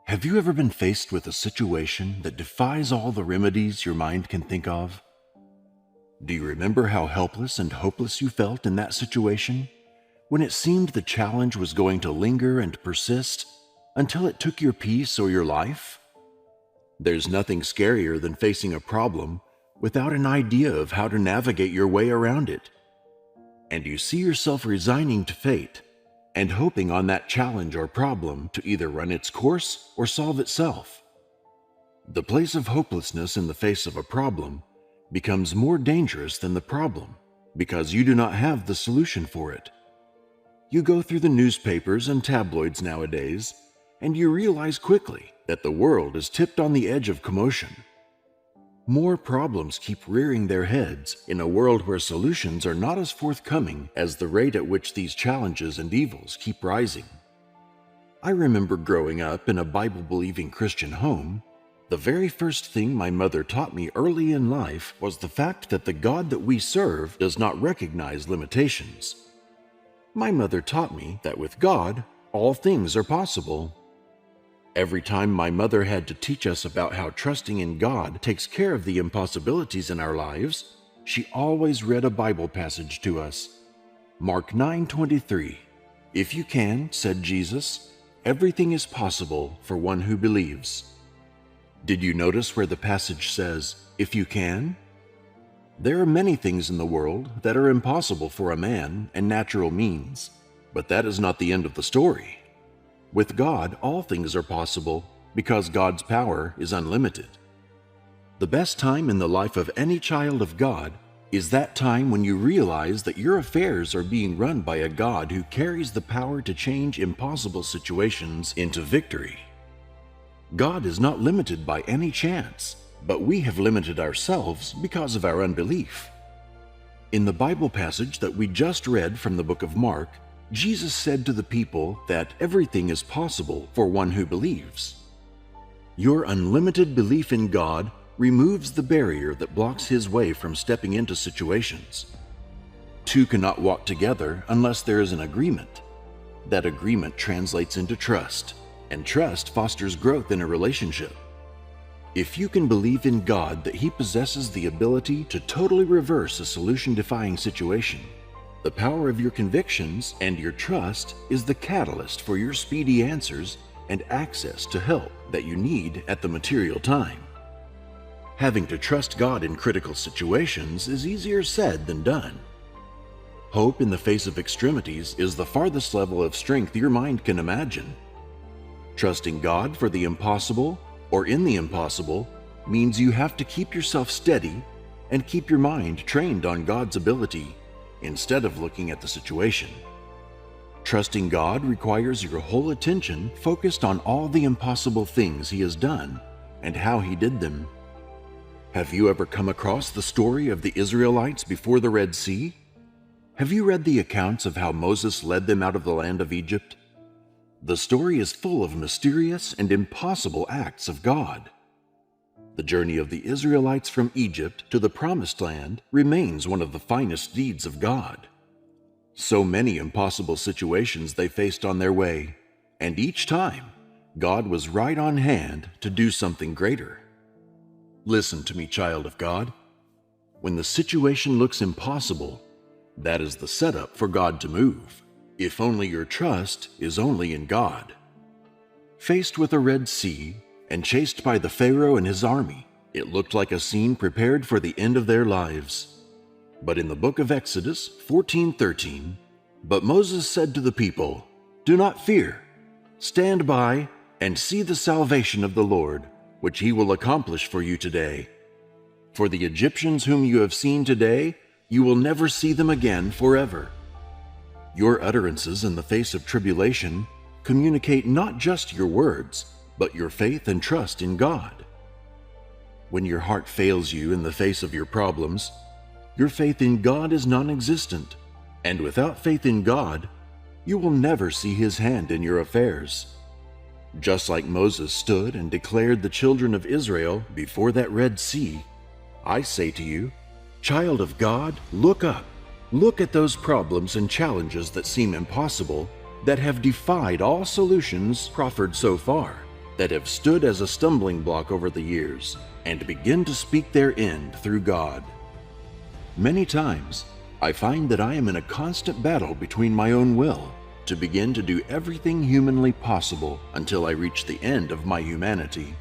Have you ever been faced with a situation that defies all the remedies your mind can think of? Do you remember how helpless and hopeless you felt in that situation, when it seemed the challenge was going to linger and persist until it took your peace or your life? There's nothing scarier than facing a problem without an idea of how to navigate your way around it. And you see yourself resigning to fate and hoping on that challenge or problem to either run its course or solve itself. The place of hopelessness in the face of a problem becomes more dangerous than the problem because you do not have the solution for it. You go through the newspapers and tabloids nowadays, and you realize quickly that the world is tipped on the edge of commotion. More problems keep rearing their heads in a world where solutions are not as forthcoming as the rate at which these challenges and evils keep rising. I remember growing up in a Bible-believing Christian home. The very first thing my mother taught me early in life was the fact that the God that we serve does not recognize limitations. My mother taught me that with God, all things are possible. Every time my mother had to teach us about how trusting in God takes care of the impossibilities in our lives, she always read a Bible passage to us. Mark 9:23. "If you can," said Jesus, "everything is possible for one who believes." Did you notice where the passage says, "if you can"? There are many things in the world that are impossible for a man and natural means, but that is not the end of the story. With God, all things are possible because God's power is unlimited. The best time in the life of any child of God is that time when you realize that your affairs are being run by a God who carries the power to change impossible situations into victory. God is not limited by any chance, but we have limited ourselves because of our unbelief. In the Bible passage that we just read from the book of Mark, Jesus said to the people that everything is possible for one who believes. Your unlimited belief in God removes the barrier that blocks His way from stepping into situations. Two cannot walk together unless there is an agreement. That agreement translates into trust, and trust fosters growth in a relationship. If you can believe in God that He possesses the ability to totally reverse a solution-defying situation, the power of your convictions and your trust is the catalyst for your speedy answers and access to help that you need at the material time. Having to trust God in critical situations is easier said than done. Hope in the face of extremities is the farthest level of strength your mind can imagine. Trusting God for the impossible or in the impossible means you have to keep yourself steady and keep your mind trained on God's ability instead of looking at the situation. Trusting God requires your whole attention focused on all the impossible things He has done and how He did them. Have you ever come across the story of the Israelites before the Red Sea? Have you read the accounts of how Moses led them out of the land of Egypt? The story is full of mysterious and impossible acts of God. The journey of the Israelites from Egypt to the Promised Land remains one of the finest deeds of God. So many impossible situations they faced on their way, and each time, God was right on hand to do something greater. Listen to me, child of God. When the situation looks impossible, that is the setup for God to move, if only your trust is only in God. Faced with a Red Sea, and chased by the Pharaoh and his army, it looked like a scene prepared for the end of their lives. But in the book of Exodus 14:13, "But Moses said to the people, 'Do not fear. Stand by and see the salvation of the Lord, which He will accomplish for you today. For the Egyptians whom you have seen today, you will never see them again forever.'" Your utterances in the face of tribulation communicate not just your words, but your faith and trust in God. When your heart fails you in the face of your problems, your faith in God is non-existent, and without faith in God, you will never see His hand in your affairs. Just like Moses stood and declared the children of Israel before that Red Sea, I say to you, child of God, look up. Look at those problems and challenges that seem impossible, that have defied all solutions proffered so far, that have stood as a stumbling block over the years and begin to speak their end through God. Many times, I find that I am in a constant battle between my own will to begin to do everything humanly possible until I reach the end of my humanity.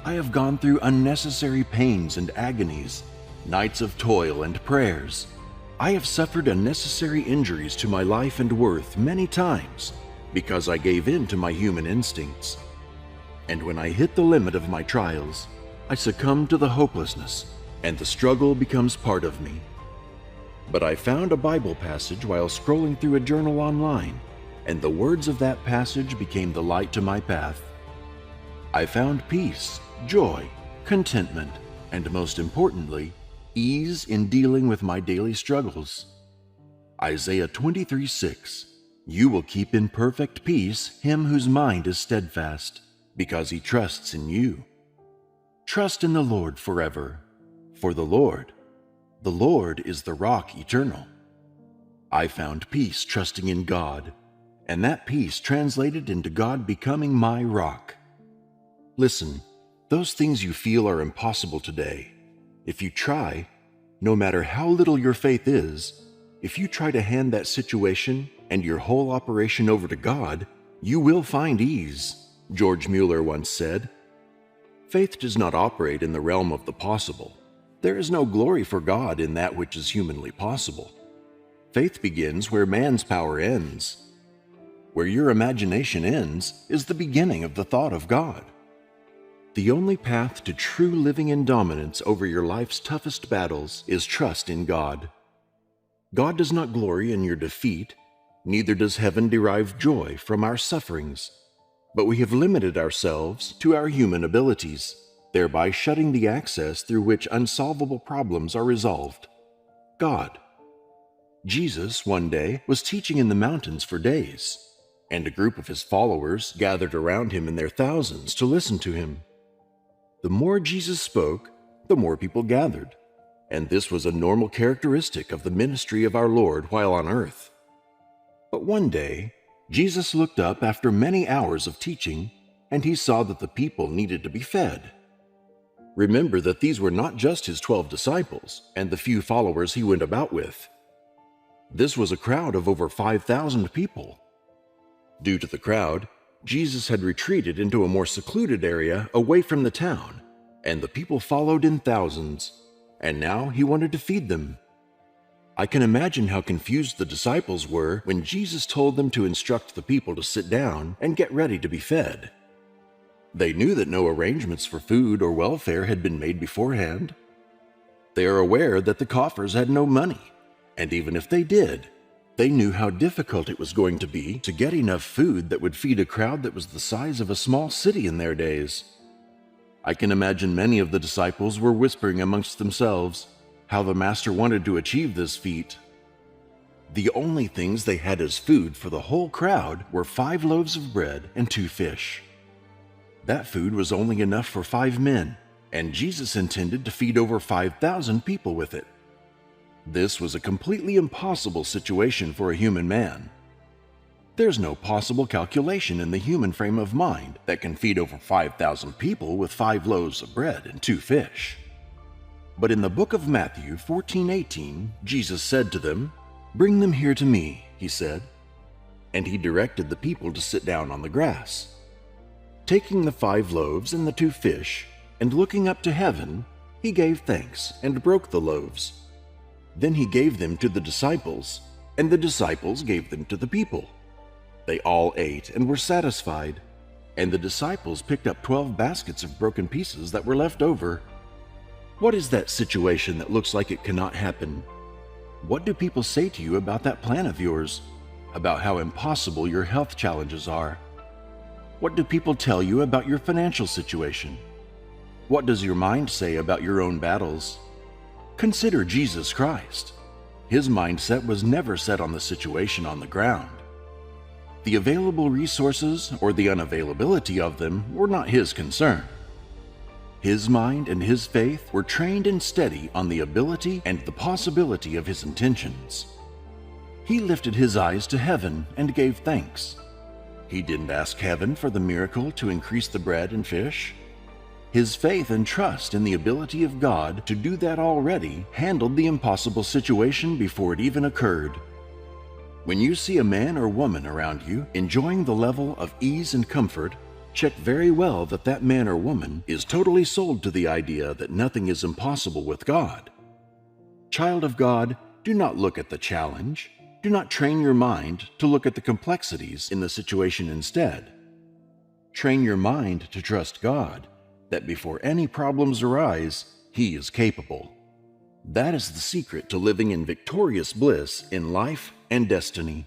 I have gone through unnecessary pains and agonies, nights of toil and prayers. I have suffered unnecessary injuries to my life and worth many times because I gave in to my human instincts. And when I hit the limit of my trials, I succumb to the hopelessness, and the struggle becomes part of me. But I found a Bible passage while scrolling through a journal online, and the words of that passage became the light to my path. I found peace, joy, contentment, and most importantly, ease in dealing with my daily struggles. Isaiah 23:6, "You will keep in perfect peace him whose mind is steadfast, because he trusts in you." Trust in the Lord forever, for the Lord is the rock eternal. I found peace trusting in God, and that peace translated into God becoming my rock. Listen, those things you feel are impossible today, if you try, no matter how little your faith is, if you try to hand that situation and your whole operation over to God, you will find ease. George Mueller once said, "Faith does not operate in the realm of the possible. There is no glory for God in that which is humanly possible. Faith begins where man's power ends. Where your imagination ends is the beginning of the thought of God." The only path to true living in dominance over your life's toughest battles is trust in God. God does not glory in your defeat, neither does heaven derive joy from our sufferings. But we have limited ourselves to our human abilities, thereby shutting the access through which unsolvable problems are resolved. God. Jesus, one day, was teaching in the mountains for days, and a group of his followers gathered around him in their thousands to listen to him. The more Jesus spoke, the more people gathered, and this was a normal characteristic of the ministry of our Lord while on earth. But one day, Jesus looked up after many hours of teaching, and he saw that the people needed to be fed. Remember that these were not just his 12 disciples and the few followers he went about with. This was a crowd of over 5,000 people. Due to the crowd, Jesus had retreated into a more secluded area away from the town, and the people followed in thousands, and now he wanted to feed them. I can imagine how confused the disciples were when Jesus told them to instruct the people to sit down and get ready to be fed. They knew that no arrangements for food or welfare had been made beforehand. They are aware that the coffers had no money, and even if they did, they knew how difficult it was going to be to get enough food that would feed a crowd that was the size of a small city in their days. I can imagine many of the disciples were whispering amongst themselves how the Master wanted to achieve this feat. The only things they had as food for the whole crowd were 5 loaves of bread and 2 fish. That food was only enough for 5 men, and Jesus intended to feed over 5,000 people with it. This was a completely impossible situation for a human man. There's no possible calculation in the human frame of mind that can feed over 5,000 people with 5 loaves of bread and 2 fish. But in the book of Matthew 14:18, Jesus said to them, "Bring them here to me," he said. And he directed the people to sit down on the grass. Taking the 5 loaves and the 2 fish, and looking up to heaven, he gave thanks and broke the loaves. Then he gave them to the disciples, and the disciples gave them to the people. They all ate and were satisfied, and the disciples picked up 12 baskets of broken pieces that were left over. What is that situation that looks like it cannot happen? What do people say to you about that plan of yours? About how impossible your health challenges are? What do people tell you about your financial situation? What does your mind say about your own battles? Consider Jesus Christ. His mindset was never set on the situation on the ground. The available resources or the unavailability of them were not his concern. His mind and his faith were trained and steady on the ability and the possibility of his intentions. He lifted his eyes to heaven and gave thanks. He didn't ask heaven for the miracle to increase the bread and fish. His faith and trust in the ability of God to do that already handled the impossible situation before it even occurred. When you see a man or woman around you enjoying the level of ease and comfort, check very well that that man or woman is totally sold to the idea that nothing is impossible with God. Child of God, do not look at the challenge. Do not train your mind to look at the complexities in the situation instead. Train your mind to trust God, that before any problems arise, He is capable. That is the secret to living in victorious bliss in life and destiny.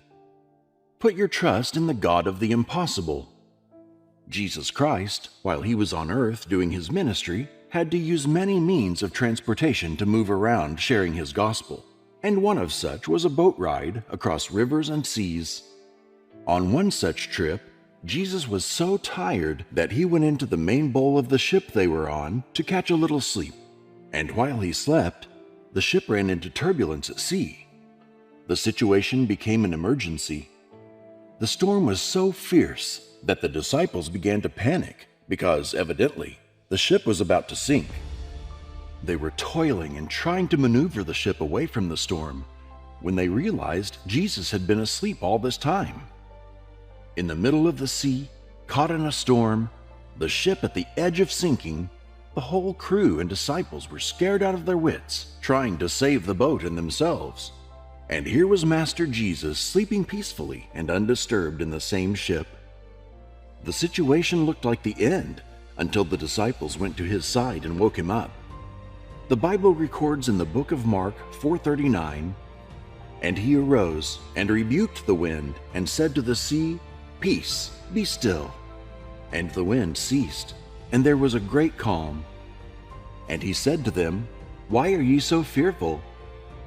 Put your trust in the God of the impossible. Jesus Christ, while He was on earth doing His ministry, had to use many means of transportation to move around sharing His gospel, and one of such was a boat ride across rivers and seas. On one such trip, Jesus was so tired that He went into the main bowl of the ship they were on to catch a little sleep, and while He slept, the ship ran into turbulence at sea. The situation became an emergency. The storm was so fierce that the disciples began to panic because, evidently, the ship was about to sink. They were toiling and trying to maneuver the ship away from the storm when they realized Jesus had been asleep all this time. In the middle of the sea, caught in a storm, the ship at the edge of sinking, the whole crew and disciples were scared out of their wits, trying to save the boat and themselves. And here was Master Jesus sleeping peacefully and undisturbed in the same ship. The situation looked like the end until the disciples went to His side and woke Him up. The Bible records in the book of Mark 4:39, "And He arose and rebuked the wind and said to the sea, 'Peace, be still.' And the wind ceased, and there was a great calm. And He said to them, 'Why are ye so fearful?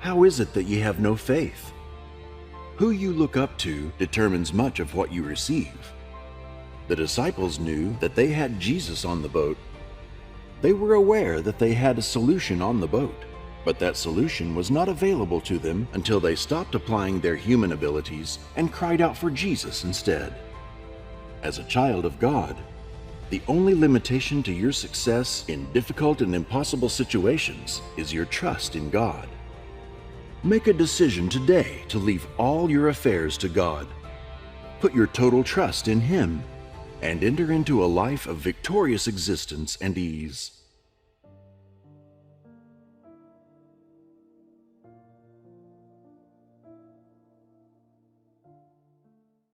How is it that ye have no faith?' Who you look up to determines much of what you receive. The disciples knew that they had Jesus on the boat. They were aware that they had a solution on the boat, but that solution was not available to them until they stopped applying their human abilities and cried out for Jesus instead. As a child of God, the only limitation to your success in difficult and impossible situations is your trust in God. Make a decision today to leave all your affairs to God. Put your total trust in Him and enter into a life of victorious existence and ease.